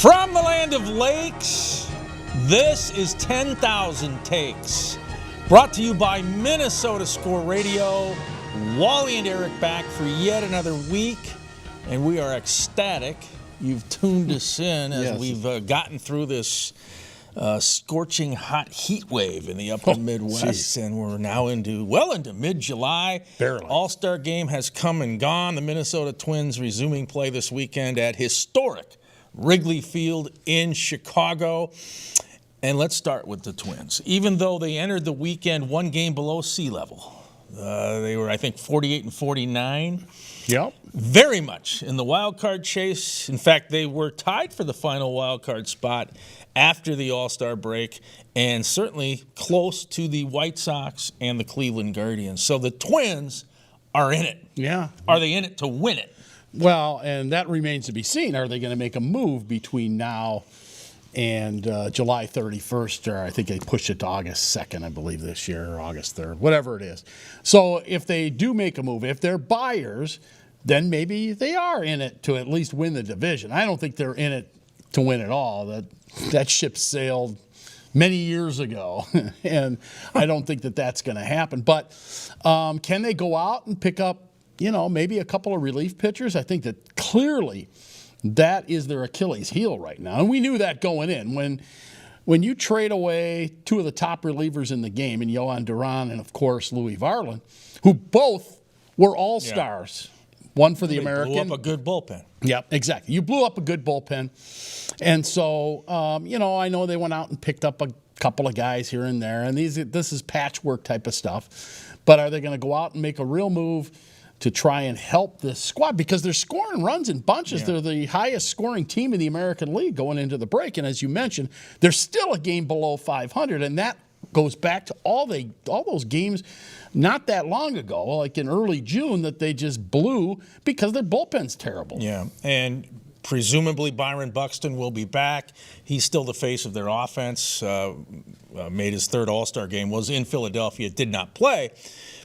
From the land of lakes, this is 10,000 Takes. Brought to you by Minnesota Score Radio. Wally and Eric back for yet another week, and we are ecstatic you've tuned us in as we've gotten through this scorching hot heat wave in the upper Midwest, and we're now into mid-July. Barely. All-Star game has come and gone. The Minnesota Twins resuming play this weekend at historic Wrigley Field in Chicago. And let's start with the Twins. Even though they entered the weekend one game below sea level, they were, I think, 48 and 49. Yep. Very much in the wild card chase. In fact, they were tied for the final wild card spot after the All-Star break, and certainly close to the White Sox and the Cleveland Guardians. So the Twins are in it. Yeah. Are they in it to win it? Well, and that remains to be seen. Are they going to make a move between now and July 31st, or I think they pushed it to August 2nd, I believe, this year, or August 3rd, whatever it is. So if they do make a move, if they're buyers, then maybe they are in it to at least win the division. I don't think they're in it to win it all. That ship sailed many years ago, and I don't think that that's going to happen. But can they go out and pick up, maybe a couple of relief pitchers? I think that clearly that is their Achilles heel right now. And we knew that going in. When you trade away two of the top relievers in the game, and Yohan Duran and, of course, Louis Varland, who both were all-stars. One for the American. Blew up a good bullpen. Yep, exactly. You blew up a good bullpen. And so, I know they went out and picked up a couple of guys here and there. And this is patchwork type of stuff. But are they going to go out and make a real move to try and help this squad? Because they're scoring runs in bunches. Yeah. They're the highest scoring team in the American League going into the break. And as you mentioned, they're still a game below 500. And that goes back to all those games not that long ago, like in early June, that they just blew because their bullpen's terrible. Yeah, and presumably Byron Buxton will be back. He's still the face of their offense. Made his third All-Star game, was in Philadelphia, did not play.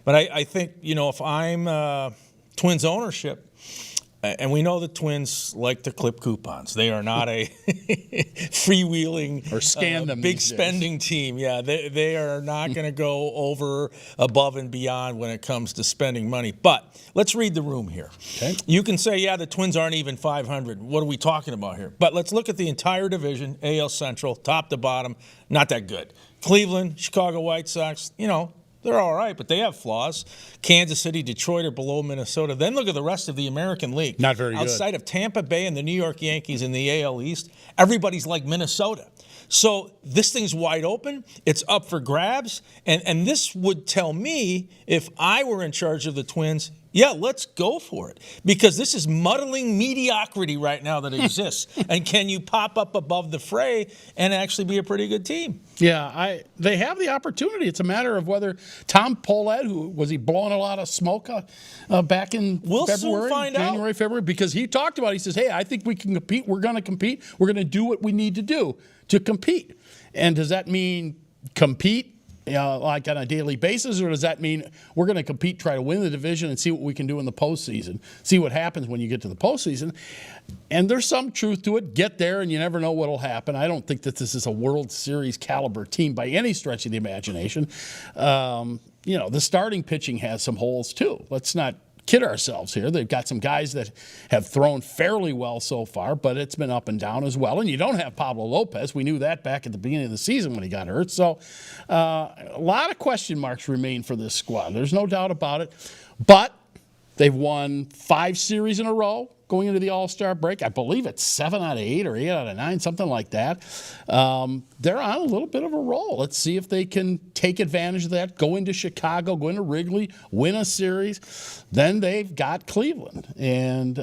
But I think, if I'm Twins ownership, and we know the Twins like to clip coupons. They are not a freewheeling or scan them big spending team. Yeah, they are not going to go above and beyond when it comes to spending money. But let's read the room here. Okay. You can say, the Twins aren't even 500. What are we talking about here? But let's look at the entire division, AL Central, top to bottom, not that good. Cleveland, Chicago White Sox, they're all right, but they have flaws. Kansas City, Detroit are below Minnesota. Then look at the rest of the American League. Not very good. Outside of Tampa Bay and the New York Yankees in the AL East, everybody's like Minnesota. So this thing's wide open. It's up for grabs. And this would tell me, if I were in charge of the Twins, let's go for it. Because this is muddling mediocrity right now that exists. And can you pop up above the fray and actually be a pretty good team? Yeah, they have the opportunity. It's a matter of whether Tom Pohlad, was he blowing a lot of smoke back in January, February? Because he talked about it. He says, hey, I think we can compete. We're going to compete. We're going to do what we need to do to compete. And does that mean compete like on a daily basis, or does that mean we're going to compete, try to win the division, and see what we can do in the postseason, see what happens when you get to the postseason? And there's some truth to it. Get there, and you never know what will happen. I don't think that this is a World Series caliber team by any stretch of the imagination. The starting pitching has some holes too. Let's not kid ourselves here. They've got some guys that have thrown fairly well so far, but it's been up and down as well. And you don't have Pablo Lopez. We knew that back at the beginning of the season when he got hurt. So a lot of question marks remain for this squad. There's no doubt about it. But they've won 5 series in a row going into the All-Star break. I believe it's 7 out of 8 or 8 out of 9, something like that. They're on a little bit of a roll. Let's see if they can take advantage of that, go into Chicago, go into Wrigley, win a series. Then they've got Cleveland, and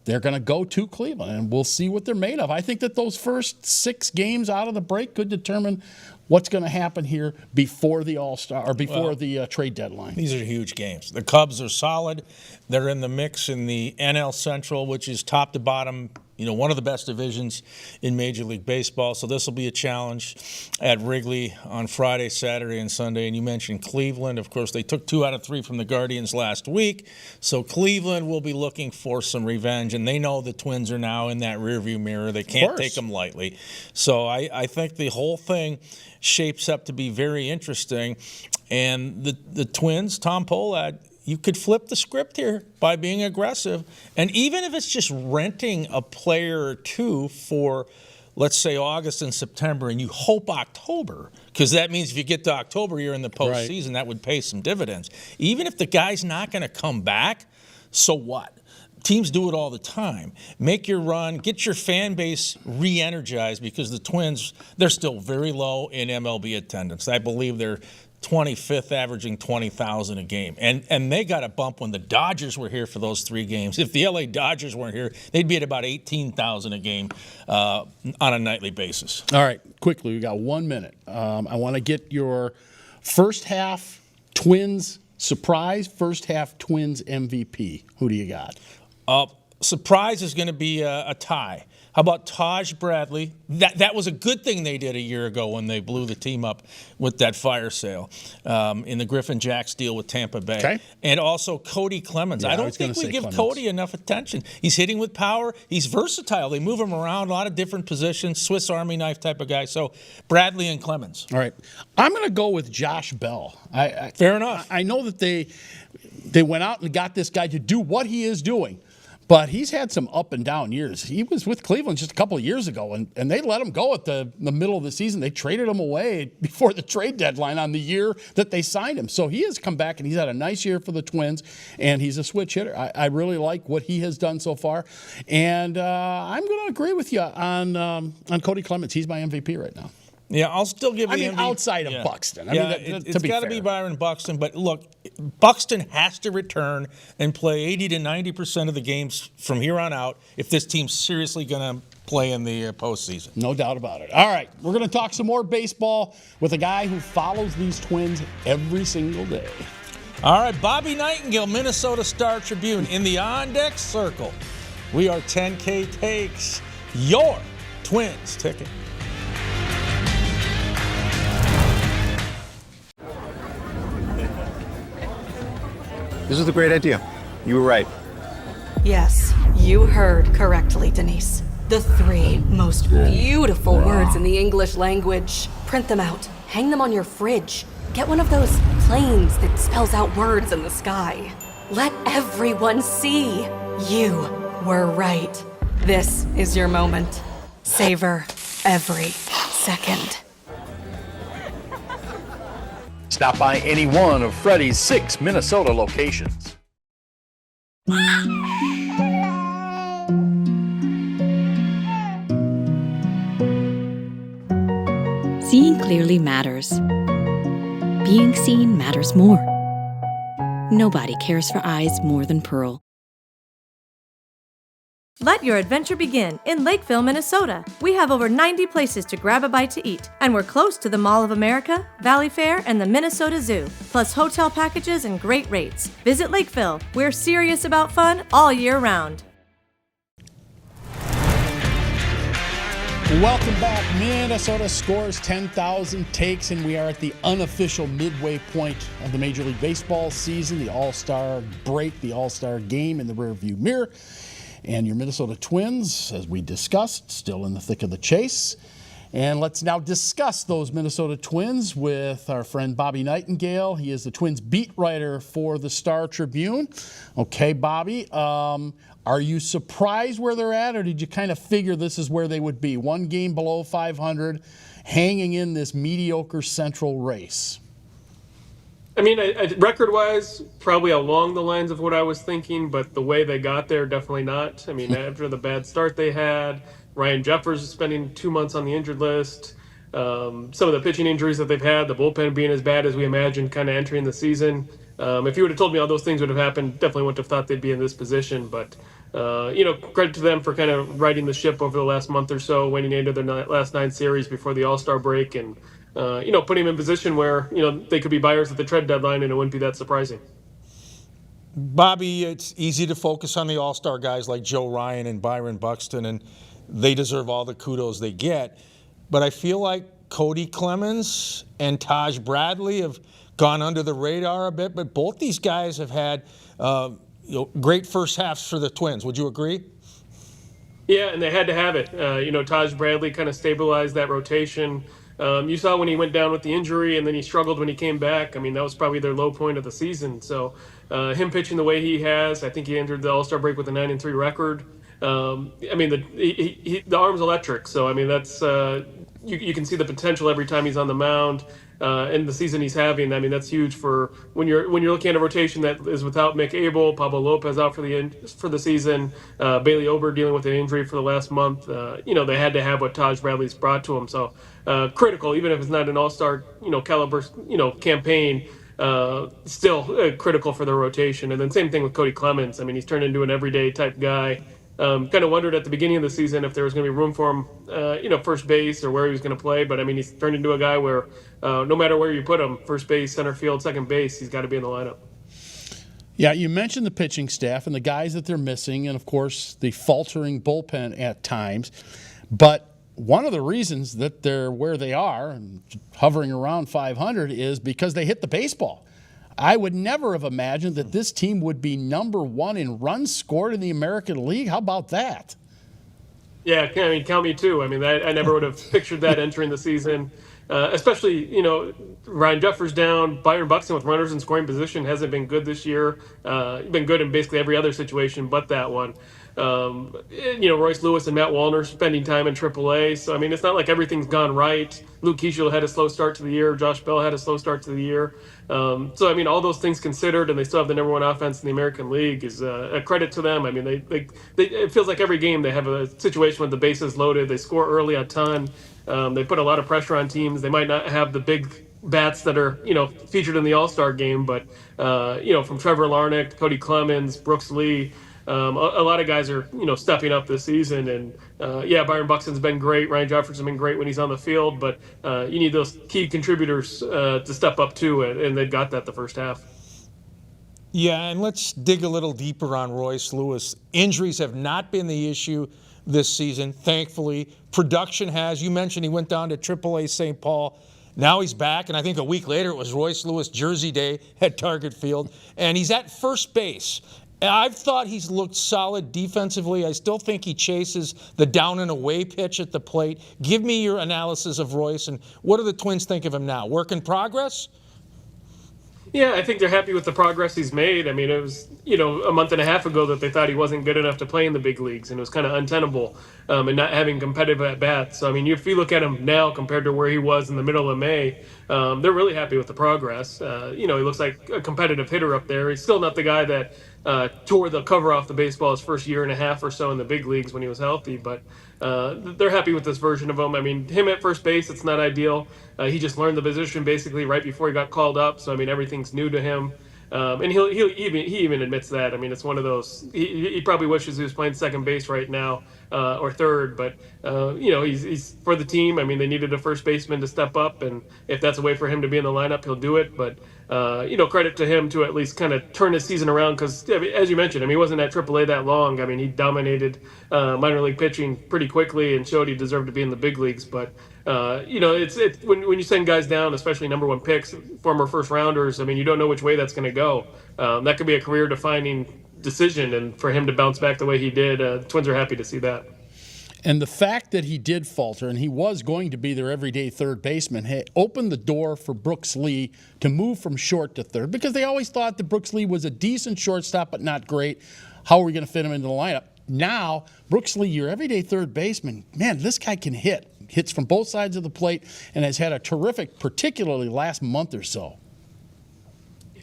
they're going to go to Cleveland, and we'll see what they're made of. I think that those first 6 games out of the break could determine what's going to happen here before the All-Star or before the trade deadline. These are huge games. The Cubs are solid. They're in the mix in the NL Central, which is top to bottom one of the best divisions in Major League Baseball. So this will be a challenge at Wrigley on Friday, Saturday, and Sunday. And you mentioned Cleveland. Of course, they took 2 out of 3 from the Guardians last week. So Cleveland will be looking for some revenge. And they know the Twins are now in that rearview mirror. They can't take them lightly. So I think the whole thing shapes up to be very interesting. And the Twins, Tom Pohlad, you could flip the script here by being aggressive. And even if it's just renting a player or two for, let's say, August and September, and you hope October, because that means if you get to October, you're in the postseason, that would pay some dividends. Even if the guy's not going to come back, so what? Teams do it all the time. Make your run, get your fan base re-energized, because the Twins, they're still very low in MLB attendance. I believe they're 25th, averaging 20,000 a game. And they got a bump when the Dodgers were here for those 3 games. If the LA Dodgers weren't here, they'd be at about 18,000 a game on a nightly basis. All right, quickly, we got 1 minute. I want to get your first half Twins surprise, first half Twins MVP. Who do you got? Surprise is going to be a tie. How about Taj Bradley? That was a good thing they did a year ago when they blew the team up with that fire sale in the Griffin Jacks deal with Tampa Bay. Okay. And also Cody Clemens. I don't think we give Cody enough attention. He's hitting with power. He's versatile. They move him around a lot of different positions, Swiss Army knife type of guy. So Bradley and Clemens. All right. I'm going to go with Josh Bell. Fair enough. I know that they went out and got this guy to do what he is doing. But he's had some up and down years. He was with Cleveland just a couple of years ago, and they let him go at the middle of the season. They traded him away before the trade deadline on the year that they signed him. So he has come back, and he's had a nice year for the Twins, and he's a switch hitter. I really like what he has done so far. And I'm going to agree with you on Cody Clemens. He's my MVP right now. Yeah, I'll still give you the MVP. Outside of Buxton. It's got to be Byron Buxton. But look, Buxton has to return and play 80 to 90% of the games from here on out if this team's seriously going to play in the postseason. No doubt about it. All right, we're going to talk some more baseball with a guy who follows these Twins every single day. All right, Bobby Nightengale, Minnesota Star Tribune, in the on-deck circle. We are 10K Takes, your Twins ticket. This is a great idea. You were right. Yes, you heard correctly, Denise. The 3 most beautiful words in the English language. Print them out. Hang them on your fridge. Get one of those planes that spells out words in the sky. Let everyone see. You were right. This is your moment. Savor every second. Stop by any one of Freddy's 6 Minnesota locations. Seeing clearly matters. Being seen matters more. Nobody cares for eyes more than Pearl. Let your adventure begin in Lakeville, Minnesota. We have over 90 places to grab a bite to eat, and we're close to the Mall of America, Valley Fair, and the Minnesota Zoo, plus hotel packages and great rates. Visit Lakeville. We're serious about fun all year round. Welcome back. Minnesota scores 10,000 takes, and we are at the unofficial midway point of the Major League Baseball season, the All-Star break, the All-Star game in the rearview mirror. And your Minnesota Twins, as we discussed, still in the thick of the chase. And let's now discuss those Minnesota Twins with our friend Bobby Nightengale. He is the Twins beat writer for the Star Tribune. Okay, Bobby, are you surprised where they're at, or did you kind of figure this is where they would be? 1 game below 500, hanging in this mediocre Central race. I mean, record-wise, probably along the lines of what I was thinking, but the way they got there, definitely not. I mean, after the bad start they had, Ryan Jeffers spending 2 months on the injured list, some of the pitching injuries that they've had, the bullpen being as bad as we imagined kind of entering the season. If you would have told me all those things would have happened, definitely wouldn't have thought they'd be in this position. But, credit to them for kind of riding the ship over the last month or so, winning 8 of their last 9 series before the All-Star break, and putting them in a position where, they could be buyers at the trade deadline, and it wouldn't be that surprising. Bobby, it's easy to focus on the all-star guys like Joe Ryan and Byron Buxton, and they deserve all the kudos they get. But I feel like Cody Clemens and Taj Bradley have gone under the radar a bit, but both these guys have had great first halves for the Twins. Would you agree? Yeah, and they had to have it. Taj Bradley kind of stabilized that rotation. You saw when he went down with the injury, and then he struggled when he came back. I mean, that was probably their low point of the season. So him pitching the way he has, I think he entered the All-Star break with a 9-3 record. The arm's electric. So, I mean, that's you can see the potential every time he's on the mound. And the season he's having, I mean, that's huge for when you're looking at a rotation that is without Mick Abel, Pablo Lopez out for the season, Bailey Ober dealing with an injury for the last month. They had to have what Taj Bradley's brought to him. So critical, even if it's not an all-star, caliber, campaign. Still critical for the rotation. And then same thing with Cody Clemens. I mean, he's turned into an everyday type guy. Kind of wondered at the beginning of the season if there was going to be room for him, first base or where he was going to play. But I mean, he's turned into a guy where no matter where you put him, first base, center field, second base, he's got to be in the lineup. Yeah, you mentioned the pitching staff and the guys that they're missing, and of course the faltering bullpen at times. But one of the reasons that they're where they are, and hovering around 500, is because they hit the baseball. I would never have imagined that this team would be number one in runs scored in the American League. How about that? Yeah, I mean, count me too. I mean, I never would have pictured that entering the season. Especially, Ryan Jeffers down, Byron Buxton with runners in scoring position hasn't been good this year. Been good in basically every other situation but that one. Royce Lewis and Matt Wallner spending time in AAA. So, I mean, it's not like everything's gone right. Luke Keeschel had a slow start to the year. Josh Bell had a slow start to the year. So, I mean, all those things considered, and they still have the number one offense in the American League, is a credit to them. I mean, they it feels like every game they have a situation with the bases loaded. They score early a ton. They put a lot of pressure on teams. They might not have the big bats that are, featured in the All-Star game, but, from Trevor Larnach, Cody Clemens, Brooks Lee, a lot of guys are, stepping up this season. And, Byron Buxton's been great. Ryan Jefferson's been great when he's on the field, but you need those key contributors to step up too, and they've got that the first half. Yeah, and let's dig a little deeper on Royce Lewis. Injuries have not been the issue this season, thankfully. Production has. You mentioned he went down to AAA St. Paul. Now he's back, and I think a week later it was Royce Lewis Jersey Day at Target Field, and he's at first base. I've thought he's looked solid defensively. I still think he chases the down and away pitch at the plate. Give me your analysis of Royce, and what do the Twins think of him now? Work in progress? Yeah, I think they're happy with the progress he's made. I mean, it was, a month and a half ago that they thought he wasn't good enough to play in the big leagues, and it was kind of untenable and not having competitive at-bats. So, I mean, if you look at him now compared to where he was in the middle of May, they're really happy with the progress. He looks like a competitive hitter up there. He's still not the guy that tore the cover off the baseball his first year and a half or so in the big leagues when he was healthy, but they're happy with this version of him. I mean, him at first base, it's not ideal. He just learned the position basically right before he got called up, so I mean, everything's new to him. And he even admits that. I mean, it's one of those. He probably wishes he was playing second base right now or third, but he's for the team. I mean, they needed a first baseman to step up, and if that's a way for him to be in the lineup, he'll do it. But credit to him to at least kind of turn his season around, because as you mentioned, I mean, he wasn't at AAA that long. I mean, he dominated minor league pitching pretty quickly and showed he deserved to be in the big leagues. But it's when you send guys down, especially number one picks, former first rounders. I mean, you don't know which way that's going to go. That could be a career defining decision, and for him to bounce back the way he did, the Twins are happy to see that. And the fact that he did falter, and he was going to be their everyday third baseman, opened the door for Brooks Lee to move from short to third, because they always thought that Brooks Lee was a decent shortstop but not great. How are we going to fit him into the lineup? Now, Brooks Lee, your everyday third baseman, man, this guy can hit. Hits from both sides of the plate and has had a terrific, particularly last month or so.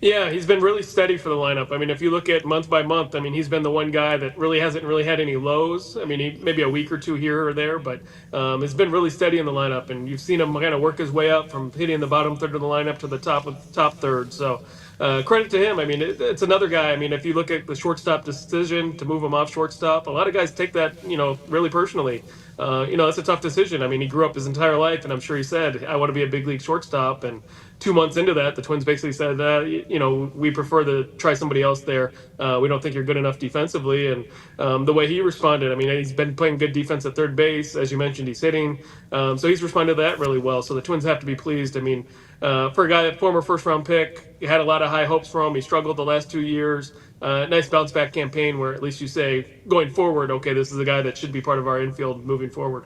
Yeah, he's been really steady for the lineup. I mean, if you look at month by month, I mean, he's been the one guy that really hasn't had any lows. I mean, he maybe a week or two here or there, but it's been really steady in the lineup. And you've seen him kind of work his way up from hitting the bottom third of the lineup to the top third. So credit to him. I mean, it's another guy. I mean, if you look at the shortstop decision to move him off shortstop, a lot of guys take that, really personally. That's a tough decision. I mean, he grew up his entire life, and I'm sure he said, I want to be a big league shortstop. And 2 months into that, the Twins basically said, we prefer to try somebody else there. We don't think you're good enough defensively. And the way he responded, I mean, he's been playing good defense at third base. As you mentioned, he's hitting. So he's responded to that really well. So the Twins have to be pleased. I mean, for a guy, that former first-round pick, had a lot of high hopes for him. He struggled the last 2 years. Nice bounce-back campaign where at least you say, going forward, okay, this is a guy that should be part of our infield moving forward.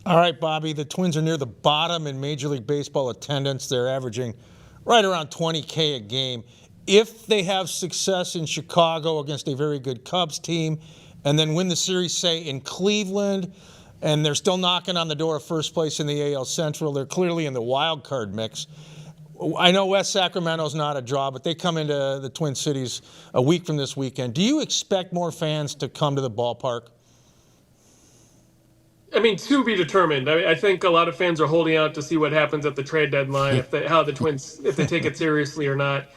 All right, Bobby, the Twins are near the bottom in Major League Baseball attendance. They're averaging right around 20K a game. If they have success in Chicago against a very good Cubs team and then win the series, say, in Cleveland, and they're still knocking on the door of first place in the AL Central, they're clearly in the wild card mix. I know West Sacramento's not a draw, but they come into the Twin Cities a week from this weekend. Do you expect more fans to come to the ballpark? I mean, to be determined. I think a lot of fans are holding out to see what happens at the trade deadline, how the Twins, if they take it seriously or not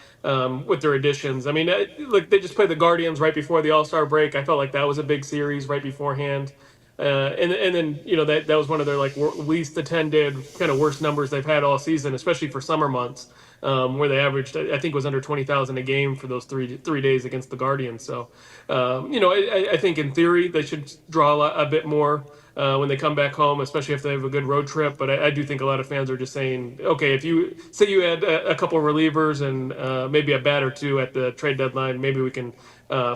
with their additions. I mean, they just played the Guardians right before the All-Star break. I felt like that was a big series right beforehand. And then, that was one of their least attended, kind of worst numbers they've had all season, especially for summer months, where they averaged, I think it was under 20,000 a game for those three days against the Guardians. So, I think in theory they should draw a bit more when they come back home, especially if they have a good road trip. But I do think a lot of fans are just saying, okay, if you say you had a couple of relievers and maybe a bat or two at the trade deadline, maybe we can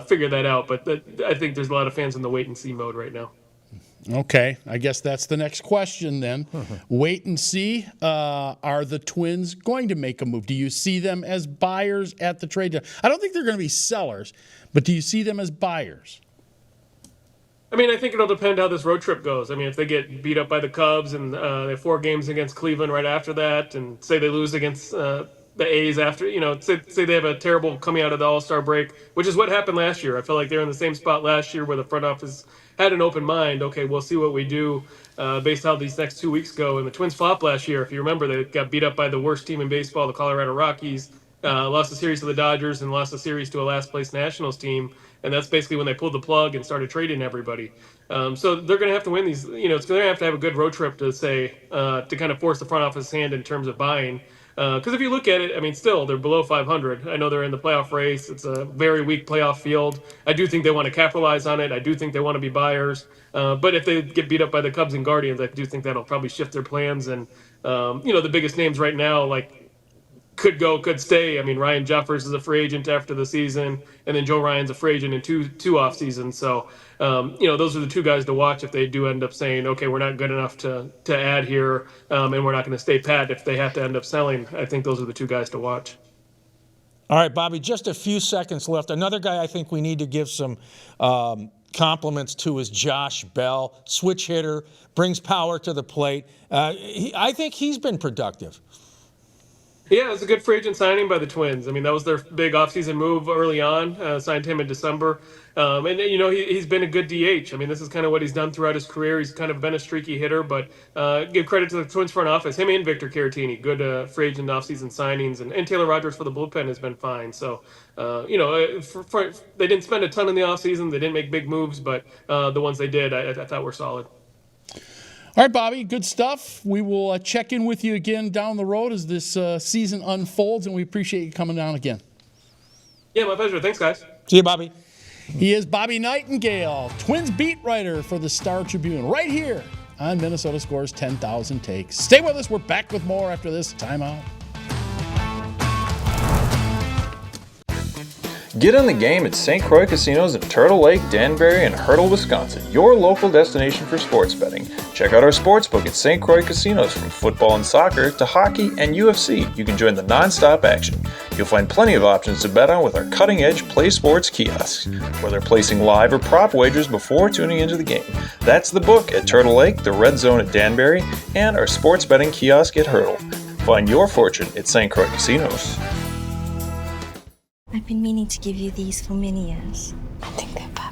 figure that out. But I think there's a lot of fans in the wait and see mode right now. Okay, I guess that's the next question then. Wait and see. Are the Twins going to make a move? Do you see them as buyers at the trade deadline? I don't think they're going to be sellers, but do you see them as buyers? I mean, I think it'll depend how this road trip goes. I mean, if they get beat up by the Cubs and they have 4 games against Cleveland right after that, and say they lose against the A's after, say they have a terrible coming out of the All-Star break, which is what happened last year. I felt like they were in the same spot last year where the front office had an open mind. Okay, we'll see what we do based on how these next 2 weeks go. And the Twins flopped last year. If you remember, they got beat up by the worst team in baseball, the Colorado Rockies, lost the series to the Dodgers and lost the series to a last-place Nationals team. And that's basically when they pulled the plug and started trading everybody. So they're going to have to win these. It's going to have a good road trip to say to kind of force the front office hand in terms of buying. Because if you look at it, I mean, still, they're below 500. I know they're in the playoff race. It's a very weak playoff field. I do think they want to capitalize on it. I do think they want to be buyers. But if they get beat up by the Cubs and Guardians, I do think that'll probably shift their plans. And, the biggest names right now, could go, could stay. I mean, Ryan Jeffers is a free agent after the season, and then Joe Ryan's a free agent in two off seasons. So, those are the two guys to watch if they do end up saying, okay, we're not good enough to add here, and we're not going to stay pat if they have to end up selling. I think those are the two guys to watch. All right, Bobby, just a few seconds left. Another guy I think we need to give some compliments to is Josh Bell, switch hitter, brings power to the plate. I think he's been productive. Yeah, it's a good free agent signing by the Twins. I mean, that was their big offseason move early on, signed him in December. He's been a good DH. I mean, this is kind of what he's done throughout his career. He's kind of been a streaky hitter, but give credit to the Twins front office. Him and Victor Caratini, good free agent offseason signings. And Taylor Rogers for the bullpen has been fine. So, they didn't spend a ton in the offseason. They didn't make big moves, but the ones they did, I thought were solid. All right, Bobby, good stuff. We will check in with you again down the road as this season unfolds, and we appreciate you coming down again. Yeah, my pleasure. Thanks, guys. See you, Bobby. He is Bobby Nightengale, Twins beat writer for the Star Tribune, right here on Minnesota Scores 10,000 Takes. Stay with us. We're back with more after this timeout. Get in the game at St. Croix Casinos in Turtle Lake, Danbury, and Hertel, Wisconsin, your local destination for sports betting. Check out our sportsbook at St. Croix Casinos. From football and soccer to hockey and UFC, you can join the non-stop action. You'll find plenty of options to bet on with our cutting-edge Play Sports kiosks, whether placing live or prop wagers before tuning into the game. That's the book at Turtle Lake, the Red Zone at Danbury, and our sports betting kiosk at Hertel. Find your fortune at St. Croix Casinos. I've been meaning to give you these for many years. I think they're perfect.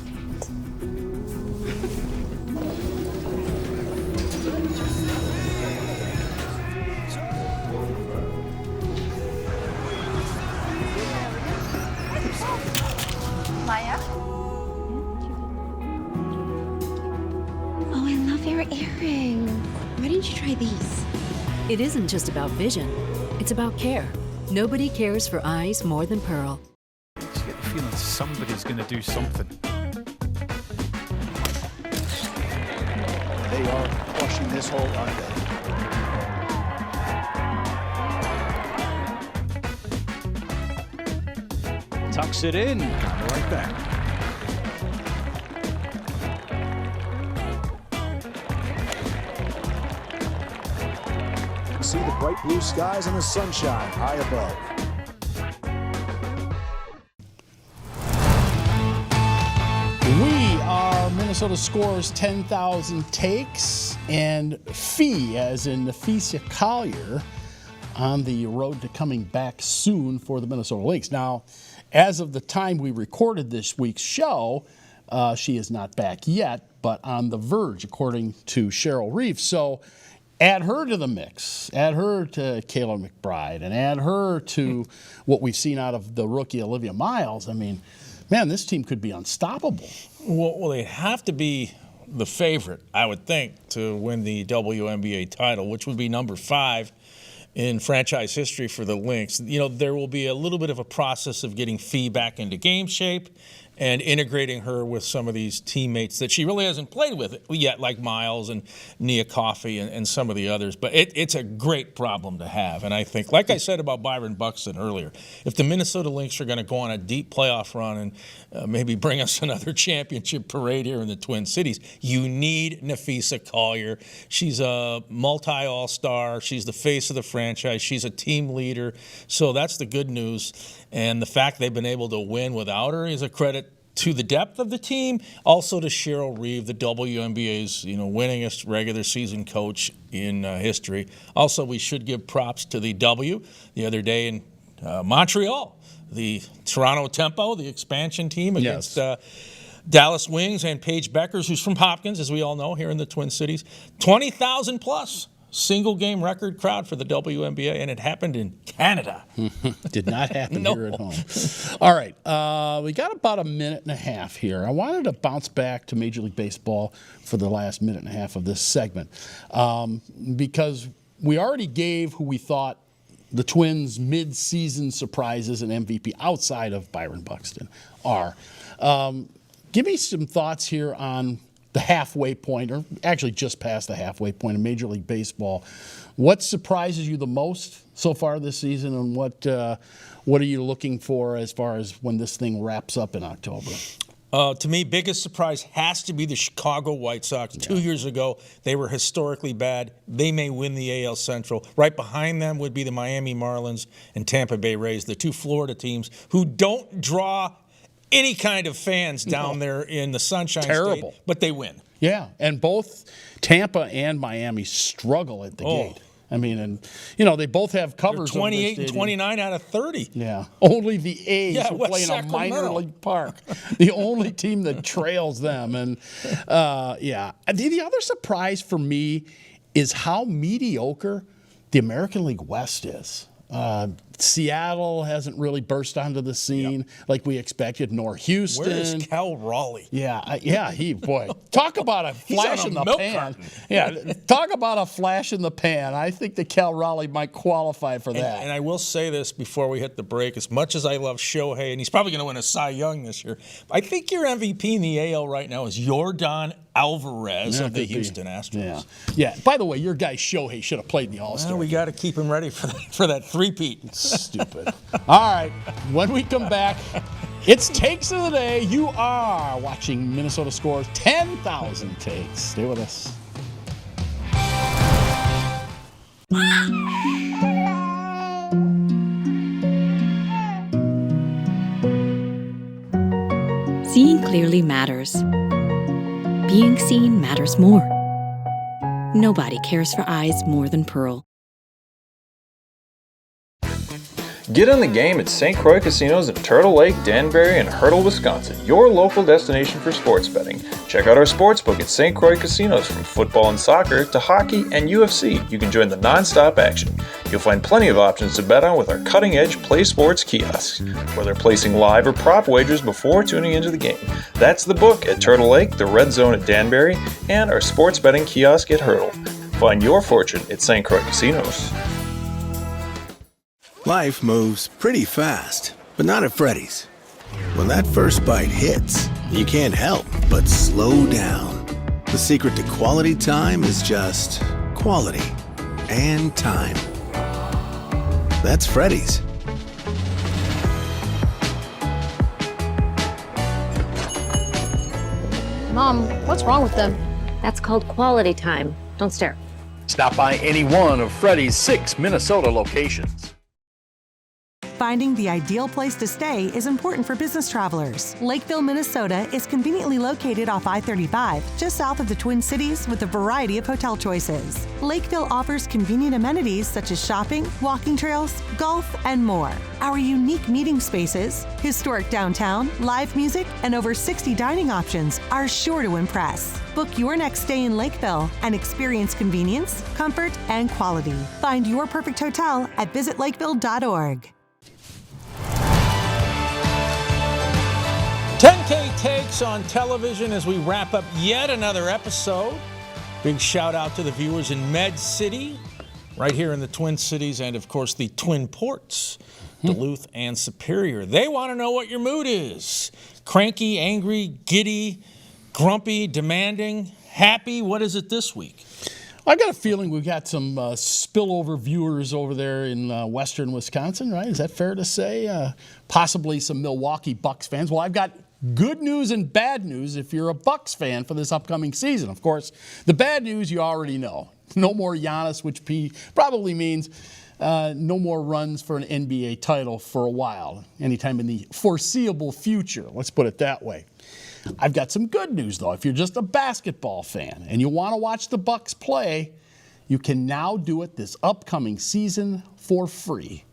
Oh, I more earrings. Why didn't you try these? It isn't just about vision. It's about care. Nobody cares for eyes more than Pearl. I just get the feeling somebody's going to do something. They are crushing this hole, aren't they? Tucks it in. Right back. See the bright blue skies and the sunshine high above. We are Minnesota Scores 10,000 Takes, and Fee, as in Nafisa Collier, on the road to coming back soon for the Minnesota Lynx. Now, as of the time we recorded this week's show, she is not back yet, but on the verge, according to Cheryl Reeves. So add her to the mix, add her to Kayla McBride, and add her to what we've seen out of the rookie Olivia Miles. I mean, man, this team could be unstoppable. Well, they have to be the favorite, I would think, to win the WNBA title, which would be number 5 in franchise history for the Lynx. You know, there will be a little bit of a process of getting Fee back into game shape and integrating her with some of these teammates that she really hasn't played with yet, like Miles and Nia Coffey and some of the others. But it's a great problem to have. And I think, like I said about Byron Buxton earlier, if the Minnesota Lynx are going to go on a deep playoff run and maybe bring us another championship parade here in the Twin Cities, you need Nafisa Collier. She's a multi-all-star. She's the face of the franchise. She's a team leader. So that's the good news. And the fact they've been able to win without her is a credit to the depth of the team, also to Cheryl Reeve, the WNBA's winningest regular season coach in history. Also, we should give props to the W the other day in Montreal, the Toronto Tempo, the expansion team against Dallas Wings and Paige Beckers, who's from Hopkins, as we all know, here in the Twin Cities. 20,000 plus. Single game record crowd for the WNBA, and it happened in Canada. Did not happen here at home. All right, we got about a minute and a half here. I wanted to bounce back to Major League Baseball for the last minute and a half of this segment because we already gave who we thought the Twins' mid-season surprises and MVP outside of Byron Buxton are. Give me some thoughts here on the halfway point, or actually just past the halfway point in Major League Baseball. What surprises you the most so far this season, and what are you looking for as far as when this thing wraps up in October? To me, biggest surprise has to be the Chicago White Sox. 2 years ago, they were historically bad. They may win the AL Central. Right behind them would be the Miami Marlins and Tampa Bay Rays, the two Florida teams who don't draw any kind of fans down there in the Sunshine State, but they win. Yeah, and both Tampa and Miami struggle at the gate. I mean, and they both have covers. They're 28 and 29 out of 30. Yeah, only the A's who play in a minor league park. The only team that trails them, and the other surprise for me is how mediocre the American League West is. Seattle hasn't really burst onto the scene like we expected, nor Houston. Where is Cal Raleigh? Talk about a flash in the pan. Yeah, talk about a flash in the pan. I think that Cal Raleigh might qualify for that. And I will say this before we hit the break. As much as I love Shohei, and he's probably going to win a Cy Young this year, I think your MVP in the AL right now is Yordan Alvarez of the Houston Astros. Yeah. By the way, your guy Shohei should have played in the All-Star. Well, we got to keep him ready for that three-peat. Stupid. All right. When we come back, it's Takes of the Day. You are watching Minnesota Scores 10,000 Takes. Stay with us. Seeing clearly matters. Being seen matters more. Nobody cares for eyes more than Pearl. Get on the game at St. Croix Casinos in Turtle Lake, Danbury, and Hertel, Wisconsin, your local destination for sports betting. Check out our sportsbook at St. Croix Casinos. From football and soccer to hockey and UFC, you can join the non-stop action. You'll find plenty of options to bet on with our cutting-edge Play Sports kiosks, whether placing live or prop wagers before tuning into the game. That's the book at Turtle Lake, the Red Zone at Danbury, and our sports betting kiosk at Hurdle. Find your fortune at St. Croix Casinos. Life moves pretty fast, but not at Freddy's. When that first bite hits, you can't help but slow down. The secret to quality time is just quality and time. That's Freddy's. Mom, what's wrong with them? That's called quality time. Don't stare. Stop by any one of Freddy's 6 Minnesota locations. Finding the ideal place to stay is important for business travelers. Lakeville, Minnesota is conveniently located off I-35, just south of the Twin Cities, with a variety of hotel choices. Lakeville offers convenient amenities such as shopping, walking trails, golf, and more. Our unique meeting spaces, historic downtown, live music, and over 60 dining options are sure to impress. Book your next stay in Lakeville and experience convenience, comfort, and quality. Find your perfect hotel at visitlakeville.org. 10K takes on television as we wrap up yet another episode. Big shout out to the viewers in Med City, right here in the Twin Cities, and of course the Twin Ports, Duluth and Superior. They want to know what your mood is. Cranky, angry, giddy, grumpy, demanding, happy. What is it this week? I've got a feeling we've got some spillover viewers over there in western Wisconsin, right? Is that fair to say? Possibly some Milwaukee Bucks fans. Well, I've got good news and bad news if you're a Bucks fan for this upcoming season. Of course, the bad news you already know. No more Giannis, which probably means no more runs for an NBA title for a while, anytime in the foreseeable future. Let's put it that way. I've got some good news, though. If you're just a basketball fan and you want to watch the Bucks play, you can now do it this upcoming season for free.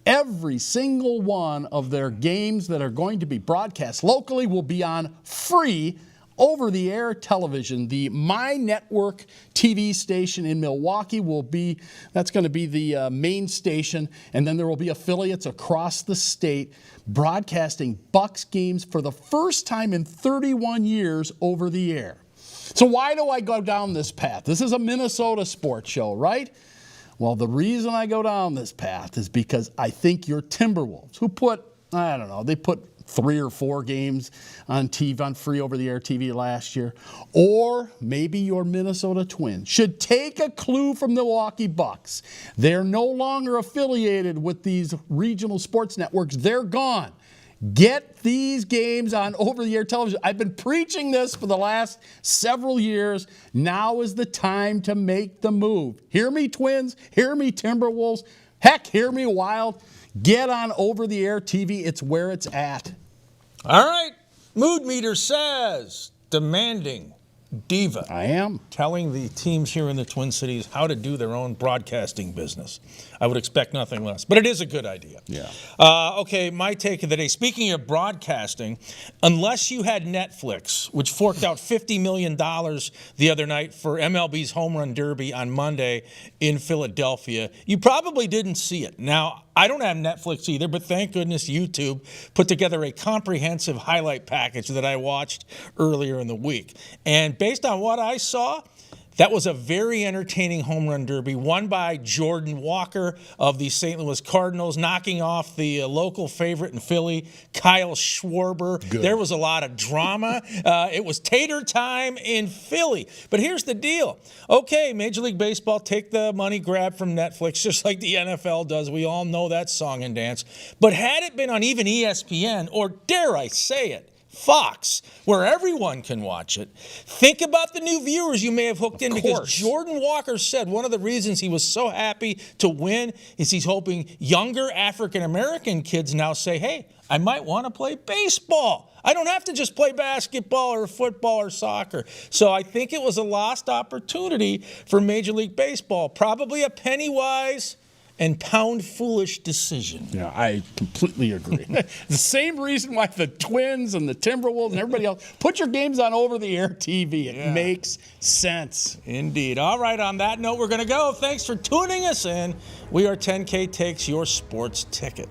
Every single one of their games that are going to be broadcast locally will be on free over-the-air television. The My Network TV station in Milwaukee that's going to be the main station, and then there will be affiliates across the state broadcasting Bucks games for the first time in 31 years over the air. So why do I go down this path? This is a Minnesota sports show, right? Well, the reason I go down this path is because I think your Timberwolves, who they put 3 or 4 games on TV, on free over-the-air TV last year, or maybe your Minnesota Twins should take a clue from the Milwaukee Bucks. They're no longer affiliated with these regional sports networks. They're gone. Get these games on over-the-air television. I've been preaching this for the last several years. Now is the time to make the move. Hear me, Twins. Hear me, Timberwolves. Heck, hear me, Wild. Get on over-the-air TV. It's where it's at. All right. Mood meter says demanding diva. I am. Telling the teams here in the Twin Cities how to do their own broadcasting business. I would expect nothing less. But it is a good idea. Yeah. Okay, my take of the day. Speaking of broadcasting, unless you had Netflix, which forked out $50 million the other night for MLB's Home Run Derby on Monday in Philadelphia, you probably didn't see it. Now, I don't have Netflix either, but thank goodness YouTube put together a comprehensive highlight package that I watched earlier in the week. And based on what I saw, that was a very entertaining home run derby, won by Jordan Walker of the St. Louis Cardinals, knocking off the local favorite in Philly, Kyle Schwarber. Good. There was a lot of drama. It was tater time in Philly. But here's the deal. Okay, Major League Baseball, take the money grab from Netflix, just like the NFL does. We all know that song and dance. But had it been on even ESPN, or dare I say it, Fox, where everyone can watch it. Think about the new viewers you may have hooked in, because Jordan Walker said one of the reasons he was so happy to win is he's hoping younger African-American kids now say, hey, I might want to play baseball. I don't have to just play basketball or football or soccer. So I think it was a lost opportunity for Major League Baseball. Probably a penny wise and pound foolish decision. Yeah, I completely agree. The same reason why the Twins and the Timberwolves and everybody else put your games on over-the-air TV. It makes sense. Indeed. All right, on that note, we're going to go. Thanks for tuning us in. We are 10K Takes, your sports ticket.